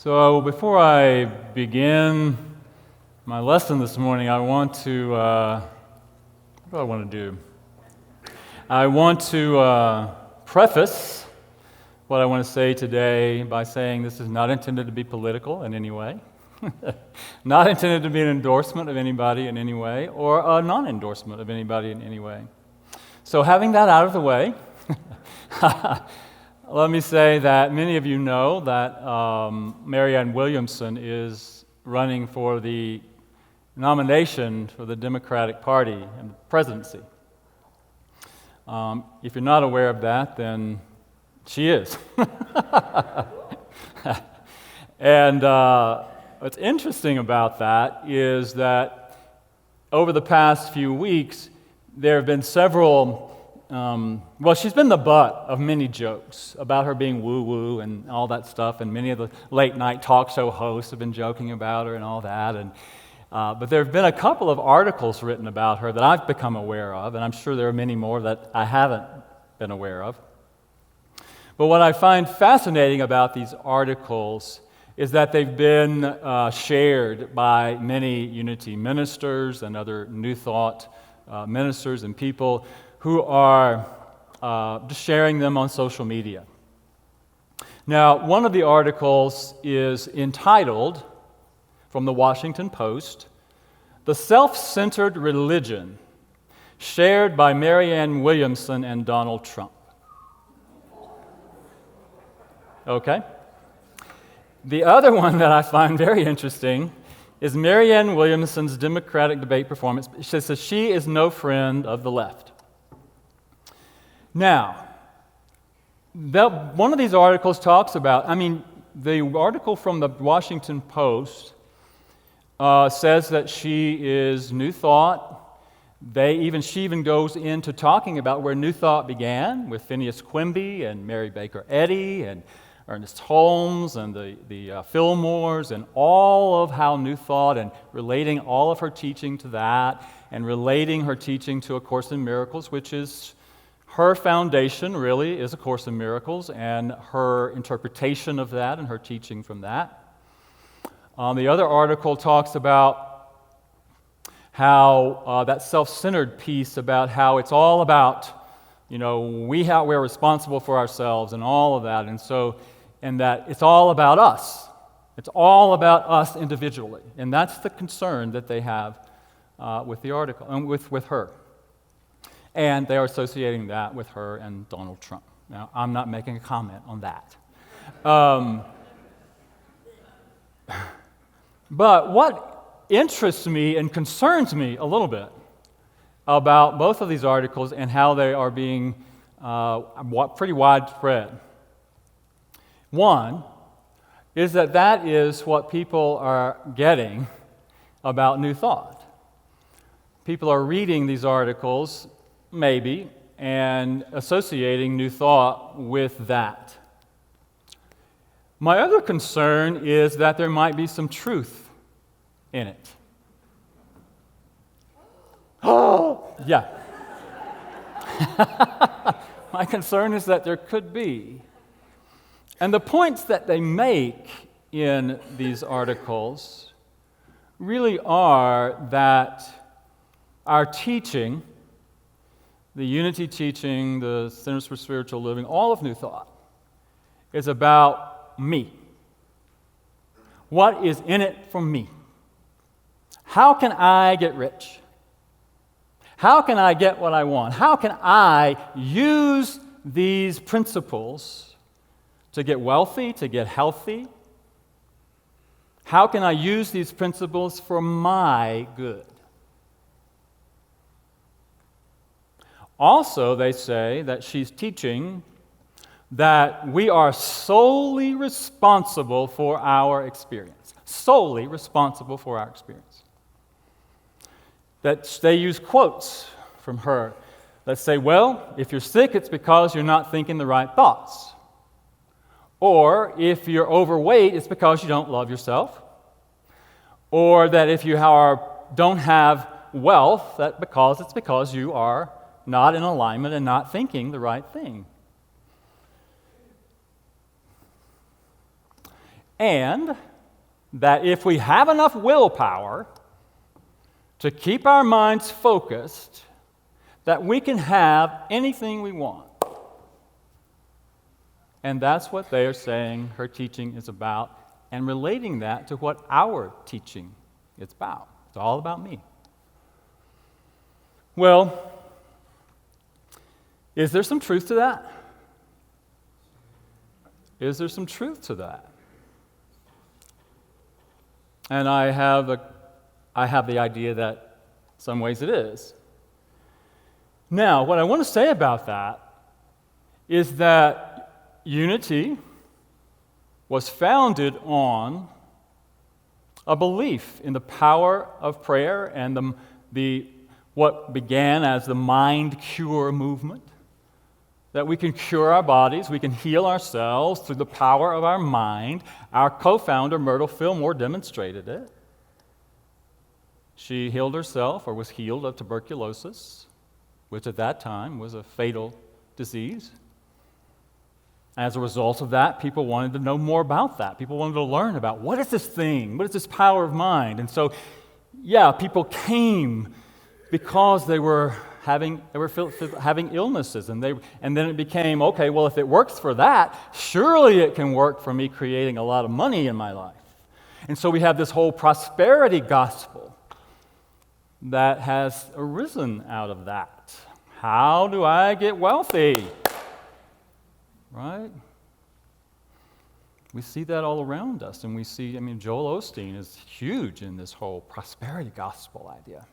So before I begin my lesson this morning, I want to, what do I want to do? I want to preface what I want to say today by saying this is not intended to be political in any way, not intended to be an endorsement of anybody in any way, or a non-endorsement of anybody in any way. So having that out of the way, let me say that many of you know that Marianne Williamson is running for the nomination for the Democratic Party and the presidency. If you're not aware of that, then she is. And what's interesting about that is that over the past few weeks, there have been several she's been the butt of many jokes about her being woo-woo and all that stuff, and many of the late-night talk show hosts have been joking about her and all that. But there have been a couple of articles written about her that I've become aware of, and I'm sure there are many more that I haven't been aware of. But what I find fascinating about these articles is that they've been shared by many Unity ministers and other New Thought ministers and people who are just sharing them on social media. Now, one of the articles is entitled, from the Washington Post, "The Self-Centered Religion Shared by Marianne Williamson and Donald Trump." Okay? The other one that I find very interesting is Marianne Williamson's Democratic debate performance. She says she is no friend of the left. Now, one of these articles talks about, the article from the Washington Post says that she is New Thought. She even goes into talking about where New Thought began with Phineas Quimby and Mary Baker Eddy and Ernest Holmes and the Fillmores and all of how New Thought, and relating all of her teaching to that, and relating her teaching to A Course in Miracles, which is her foundation really is A Course in Miracles, and her interpretation of that and her teaching from that. The other article talks about how that self-centered piece about how it's all about, we're responsible for ourselves and all of that, and that it's all about us. It's all about us individually, and that's the concern that they have with the article and with her. And they are associating that with her and Donald Trump. Now, I'm not making a comment on that. But what interests me and concerns me a little bit about both of these articles and how they are being pretty widespread, one is that is what people are getting about New Thought. People are reading these articles, maybe, and associating New Thought with that. My other concern is that there might be some truth in it. Oh, yeah. My concern is that there could be. And the points that they make in these articles really are that our teaching, the Unity teaching, the Centers for Spiritual Living, all of New Thought, is about me. What is in it for me? How can I get rich? How can I get what I want? How can I use these principles to get wealthy, to get healthy? How can I use these principles for my good? Also, they say that she's teaching that we are solely responsible for our experience. Solely responsible for our experience. That they use quotes from her that say, well, if you're sick, it's because you're not thinking the right thoughts. Or if you're overweight, it's because you don't love yourself. Or that if you don't have wealth, it's because you are not in alignment and not thinking the right thing. and that if we have enough willpower to keep our minds focused, that we can have anything we want. And that's what they are saying her teaching is about, and relating that to what our teaching is about. It's all about me. Well, is there some truth to that? Is there some truth to that? And I have the idea that in some ways it is. Now, what I want to say about that is that unity was founded on a belief in the power of prayer and what began as the mind cure movement, that we can cure our bodies, we can heal ourselves through the power of our mind. Our co-founder, Myrtle Fillmore, demonstrated it. She healed herself, or was healed of tuberculosis, which at that time was a fatal disease. As a result of that, people wanted to know more about that. People wanted to learn about what is this thing? What is this power of mind? And so, people came because they were having illnesses, and then it became, okay, well, if it works for that, surely it can work for me creating a lot of money in my life. And so we have this whole prosperity gospel that has arisen out of that. How do I get wealthy? Right? We see that all around us, and we see, Joel Osteen is huge in this whole prosperity gospel idea.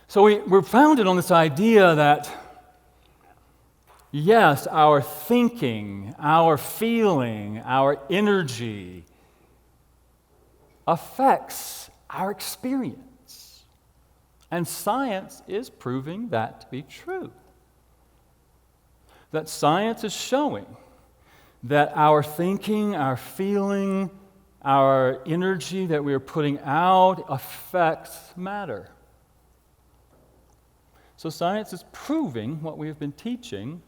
So we're founded on this idea that, yes, our thinking, our feeling, our energy affects our experience. And science is proving that to be true. That science is showing that our thinking, our feeling, our energy that we are putting out affects matter. So science is proving what we have been teaching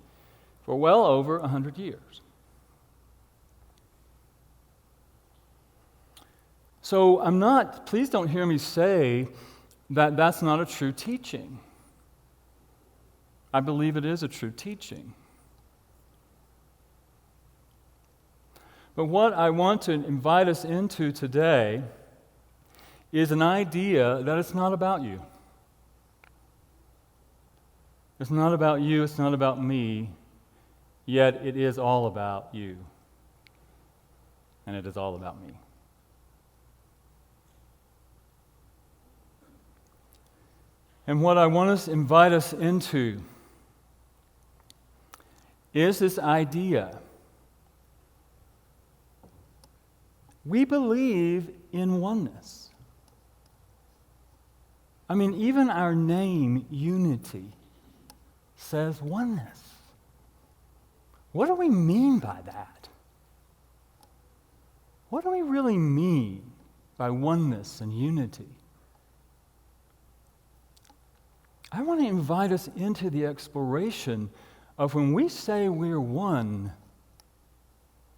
for well over 100 years. So please don't hear me say that that's not a true teaching. I believe it is a true teaching. But what I want to invite us into today is an idea that it's not about you. It's not about you, it's not about me, yet it is all about you. And it is all about me. And what I want to invite us into is this idea. We believe in oneness. Even our name, Unity, says oneness. What do we mean by that? What do we really mean by oneness and unity? I want to invite us into the exploration of when we say we're one,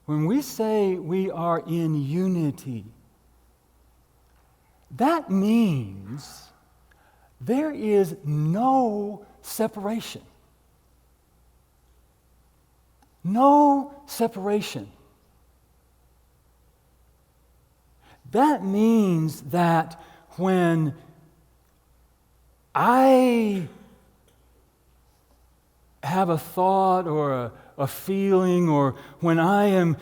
when we say we are in unity, that means there is no separation. No separation. That means that when I have a thought or a feeling, or when I am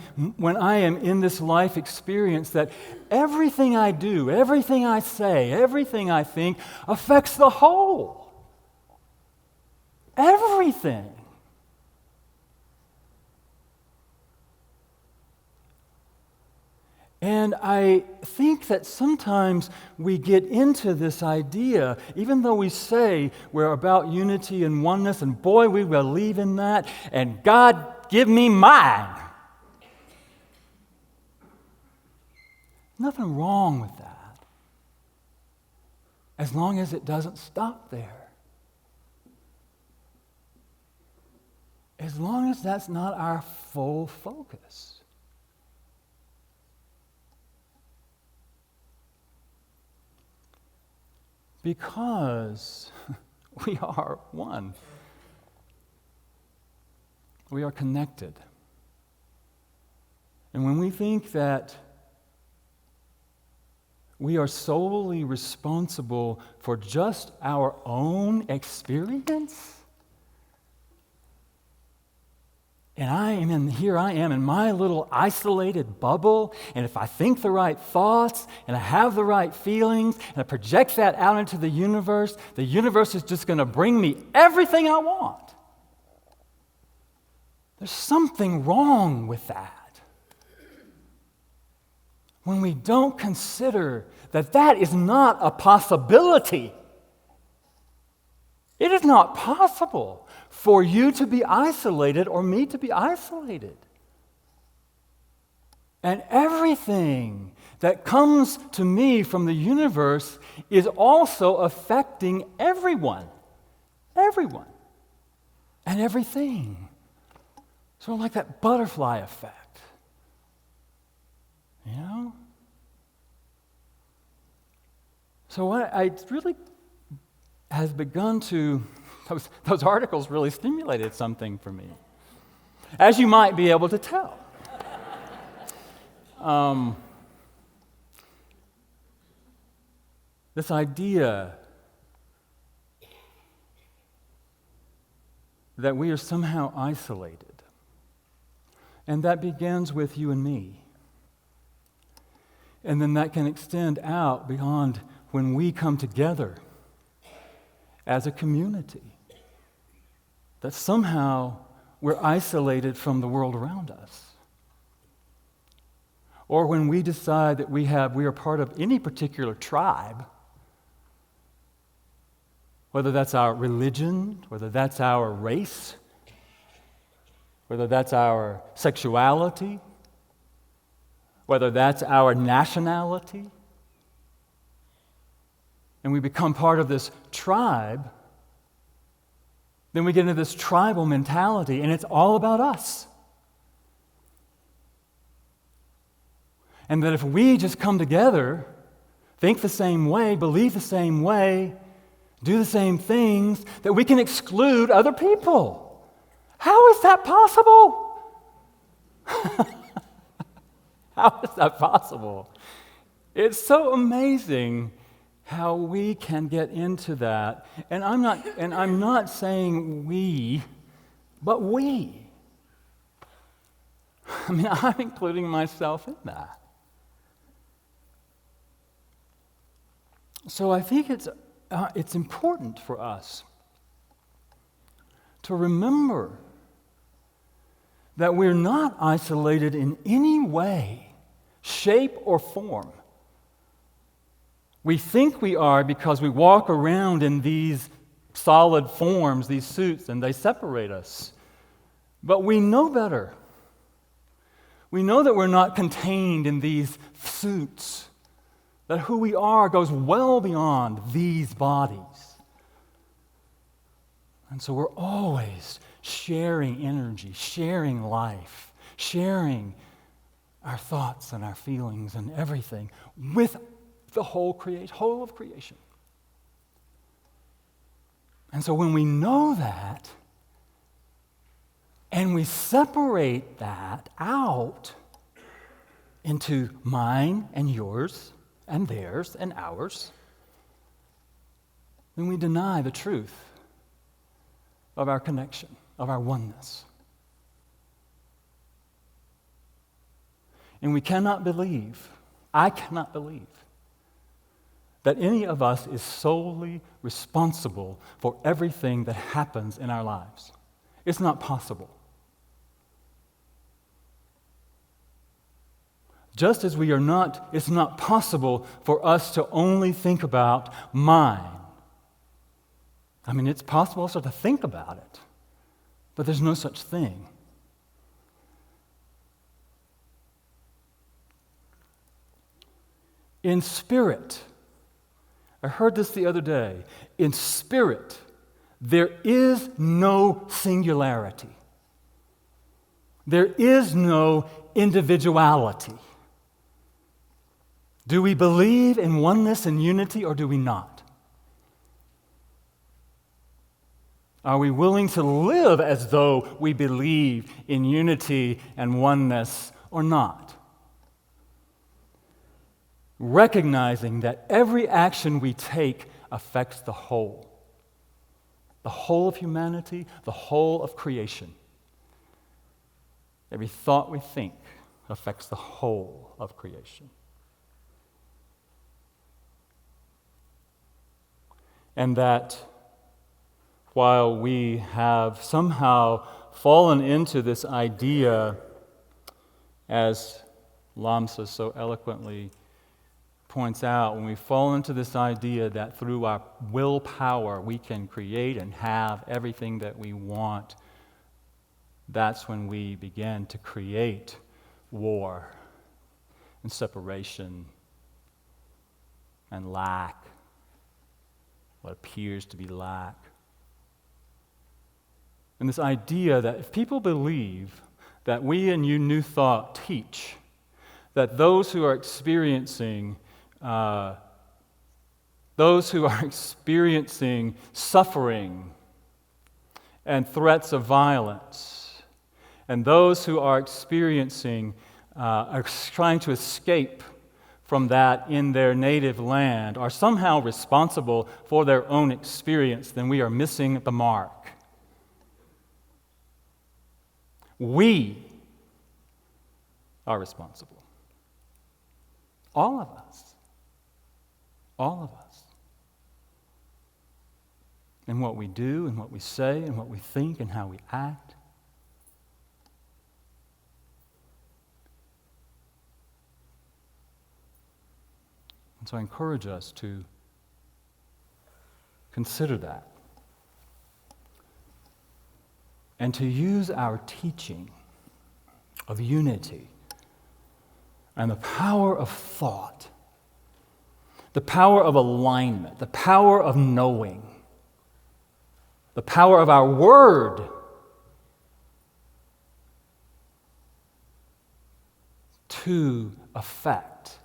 in this life experience, that everything I do, everything I say, everything I think affects the whole. Everything. And I think that sometimes we get into this idea, even though we say we're about unity and oneness, and boy, we believe in that, and God, give me mine. Nothing wrong with that, as long as it doesn't stop there. As long as that's not our full focus. Because we are one. We are connected. And when we think that we are solely responsible for just our own experience, and here I am in my little isolated bubble, and if I think the right thoughts, and I have the right feelings, and I project that out into the universe is just going to bring me everything I want. There's something wrong with that. When we don't consider that that is not a possibility. It is not possible for you to be isolated or me to be isolated. And everything that comes to me from the universe is also affecting everyone. Everyone. And everything. Sort of like that butterfly effect. You know? So what I really has begun to, those articles really stimulated something for me, as you might be able to tell. This idea that we are somehow isolated, and that begins with you and me. And then that can extend out beyond when we come together as a community. That somehow we're isolated from the world around us. Or when we decide that we are part of any particular tribe, whether that's our religion, whether that's our race, whether that's our sexuality, whether that's our nationality, and we become part of this tribe, then we get into this tribal mentality, and it's all about us. And that if we just come together, think the same way, believe the same way, do the same things, that we can exclude other people. How is that possible? How is that possible? It's so amazing how we can get into that. And I'm not saying we, but we. I mean, I'm including myself in that. So I think it's important for us to remember that we're not isolated in any way, shape, or form. We think we are because we walk around in these solid forms, these suits, and they separate us. But we know better. We know that we're not contained in these suits, that who we are goes well beyond these bodies. And so we're always sharing energy, sharing life, sharing our thoughts and our feelings and everything with the whole of creation. And so when we know that, and we separate that out into mine and yours and theirs and ours, then we deny the truth of our connection, of our oneness. And we cannot believe, I cannot believe, that any of us is solely responsible for everything that happens in our lives. It's not possible. Just as it's not possible for us to only think about mine. I mean, it's possible also to think about it, but there's no such thing. In spirit, I heard this the other day. In spirit, there is no singularity. There is no individuality. Do we believe in oneness and unity or do we not? Are we willing to live as though we believe in unity and oneness or not? Recognizing that every action we take affects the whole of humanity, the whole of creation. Every thought we think affects the whole of creation. And that while we have somehow fallen into this idea, as Lamsa so eloquently points out, when we fall into this idea that through our willpower we can create and have everything that we want, that's when we begin to create war and separation and lack, what appears to be lack. And this idea that if people believe that we in New Thought teach that those who are experiencing suffering and threats of violence, and those who are experiencing, are trying to escape from that in their native land, are somehow responsible for their own experience, then we are missing the mark. We are responsible. All of us. All of us. In what we do, and what we say, and what we think, and how we act. And so I encourage us to consider that. And to use our teaching of unity and the power of thought, the power of alignment, the power of knowing, the power of our word to affect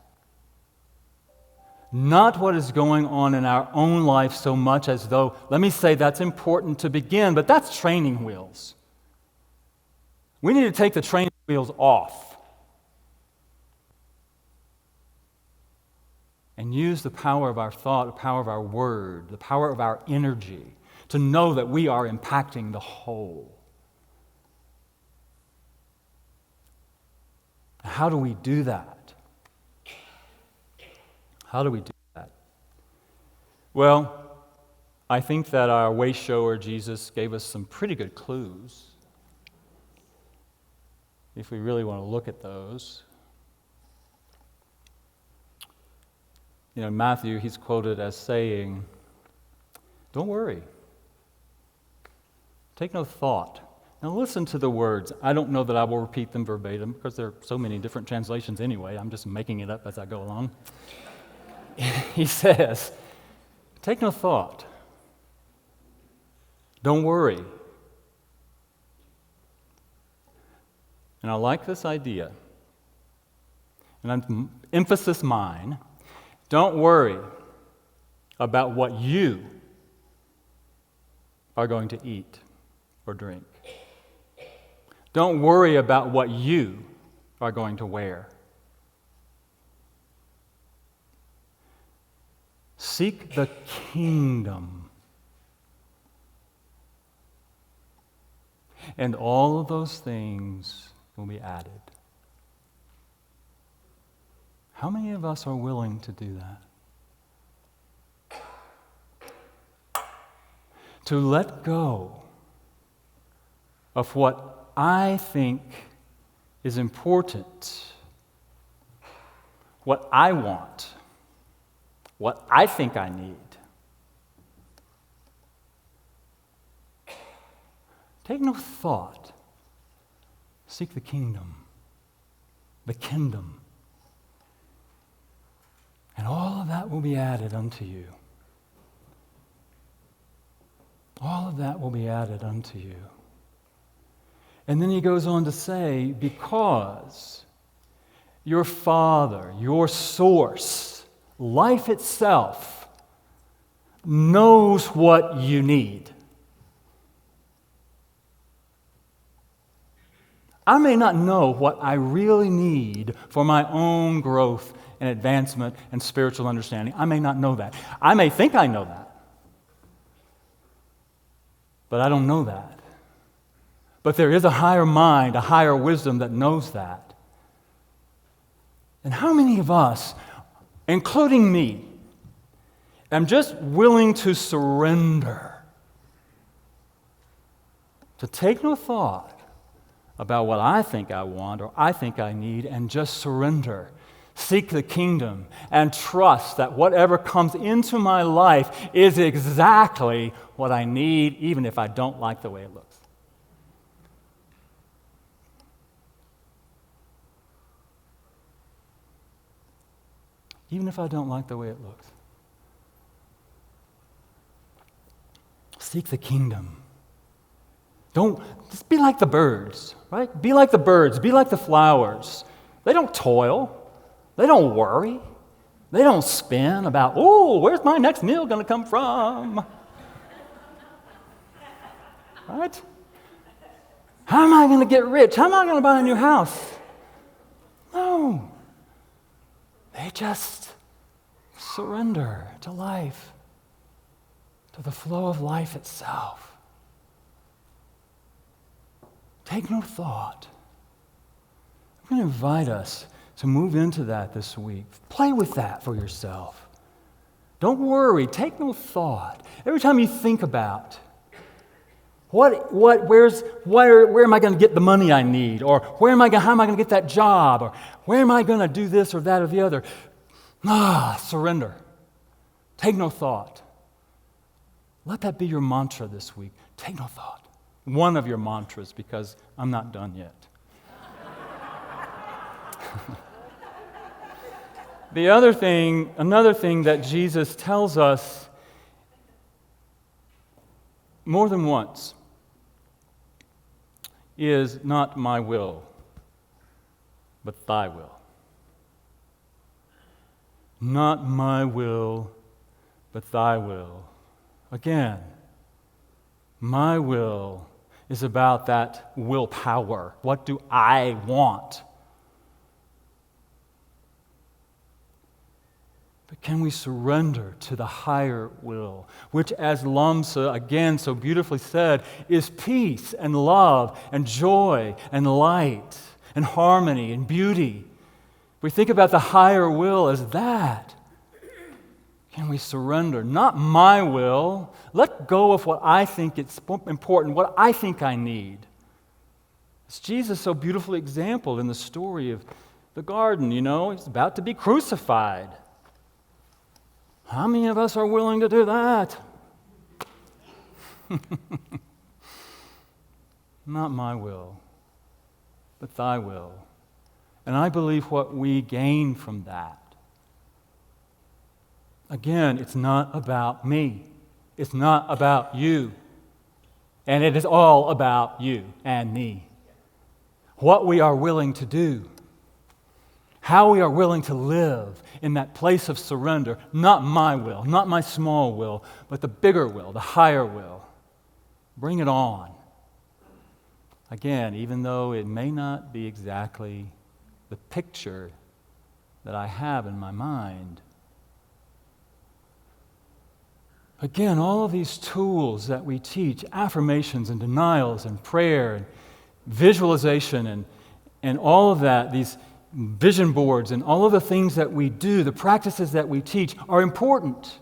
not what is going on in our own life so much as though, let me say that's important to begin, but that's training wheels. We need to take the training wheels off and use the power of our thought, the power of our word, the power of our energy to know that we are impacting the whole. How do we do that? How do we do that? Well, I think that our way shower, Jesus, gave us some pretty good clues, if we really want to look at those. You know, Matthew, he's quoted as saying, "Don't worry. Take no thought." Now listen to the words. I don't know that I will repeat them verbatim because there are so many different translations anyway. I'm just making it up as I go along. He says, take no thought. Don't worry. And I like this idea. And I'm emphasis mine. Don't worry about what you are going to eat or drink. Don't worry about what you are going to wear. Seek the kingdom. And all of those things will be added. How many of us are willing to do that? To let go of what I think is important, what I want, what I think I need. Take no thought. Seek the kingdom, the kingdom. And all of that will be added unto you. All of that will be added unto you. And then he goes on to say, because your Father, your source, life itself, knows what you need. I may not know what I really need for my own growth and advancement and spiritual understanding. I may not know that. I may think I know that. But I don't know that. But there is a higher mind, a higher wisdom that knows that. And how many of us, including me, am just willing to surrender, to take no thought about what I think I want or I think I need, and just surrender, seek the kingdom, and trust that whatever comes into my life is exactly what I need, even if I don't like the way it looks. Even if I don't like the way it looks. Seek the kingdom. Don't just be like the birds, right? Be like the birds, be like the flowers. They don't toil, they don't worry, they don't spin about, oh, where's my next meal going to come from? Right? How am I going to get rich? How am I going to buy a new house? No. They just surrender to life, to the flow of life itself. Take no thought. I'm going to invite us to move into that this week. Play with that for yourself. Don't worry. Take no thought. Every time you think about where am I going to get the money I need, or how am I going to get that job, or where am I going to do this or that or the other? Surrender. Take no thought. Let that be your mantra this week. Take no thought. One of your mantras, because I'm not done yet. Another thing that Jesus tells us more than once is not my will, but thy will. Not my will, but thy will. Again, my will is about that willpower. What do I want? But can we surrender to the higher will, which, as Lamsa again so beautifully said, is peace and love and joy and light and harmony and beauty? We think about the higher will as that. Can we surrender? Not my will. Let go of what I think is important, what I think I need. As Jesus so beautifully exampled in the story of the garden, he's about to be crucified. How many of us are willing to do that? Not my will, but thy will. And I believe what we gain from that. Again, it's not about me. It's not about you. And it is all about you and me. What we are willing to do. How we are willing to live in that place of surrender. Not my will, not my small will, but the bigger will, the higher will. Bring it on. Again, even though it may not be exactly the picture that I have in my mind. Again, all of these tools that we teach, affirmations and denials and prayer and visualization and all of that, these vision boards and all of the things that we do, the practices that we teach are important.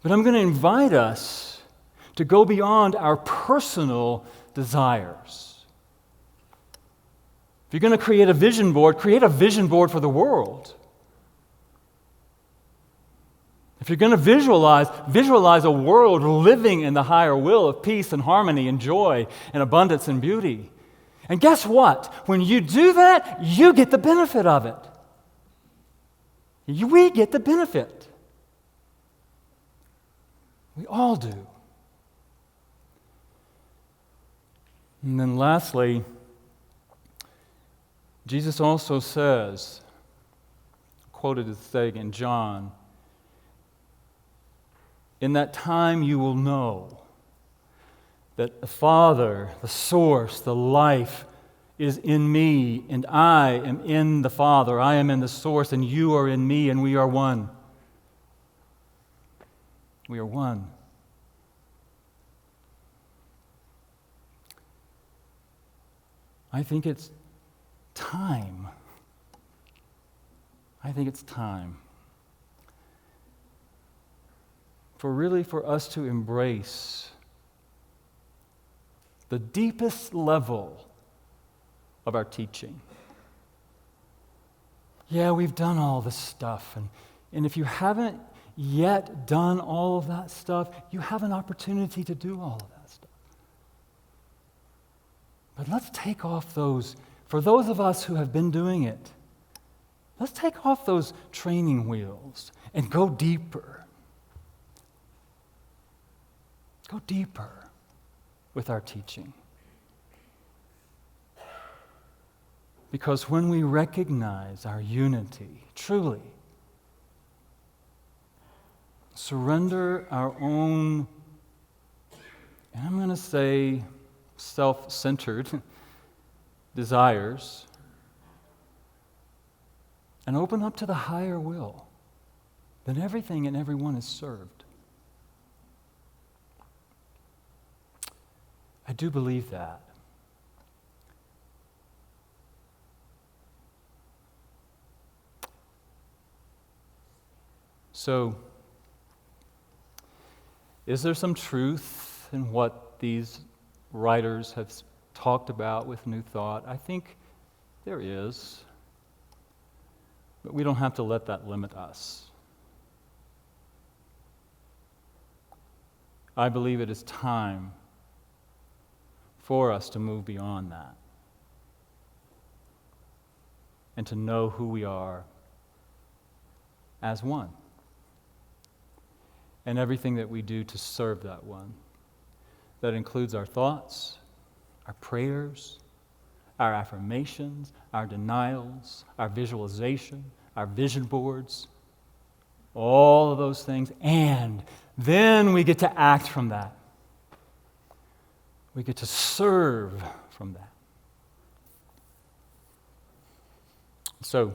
But I'm going to invite us to go beyond our personal desires. If you're going to create a vision board for the world. If you're going to visualize a world living in the higher will of peace and harmony and joy and abundance and beauty. And guess what? When you do that, you get the benefit of it. We get the benefit. We all do. And then lastly, Jesus also says, quoted as saying in John, "In that time you will know that the Father, the source, the life, is in me, and I am in the Father. I am in the source, and you are in me, and we are one. We are one. I think it's time. I think it's time for us to embrace the deepest level of our teaching. Yeah, we've done all this stuff, and if you haven't yet done all of that stuff, you have an opportunity to do all of that stuff. But let's take off those, for those of us who have been doing it, let's take off those training wheels and go deeper. Go deeper with our teaching. Because when we recognize our unity, truly, surrender our own, and I'm going to say self-centered desires, and open up to the higher will, then everything and everyone is served. I do believe that. So, is there some truth in what these writers have talked about with New Thought? I think there is. But we don't have to let that limit us. I believe it is time for us to move beyond that and to know who we are as one, and everything that we do to serve that one. That includes our thoughts, our prayers, our affirmations, our denials, our visualization, our vision boards, all of those things. And then we get to act from that. We get to serve from that. So,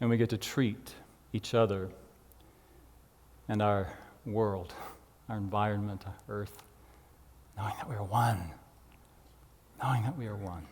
and we get to treat each other and our world, our environment, our earth, knowing that we are one. Knowing that we are one.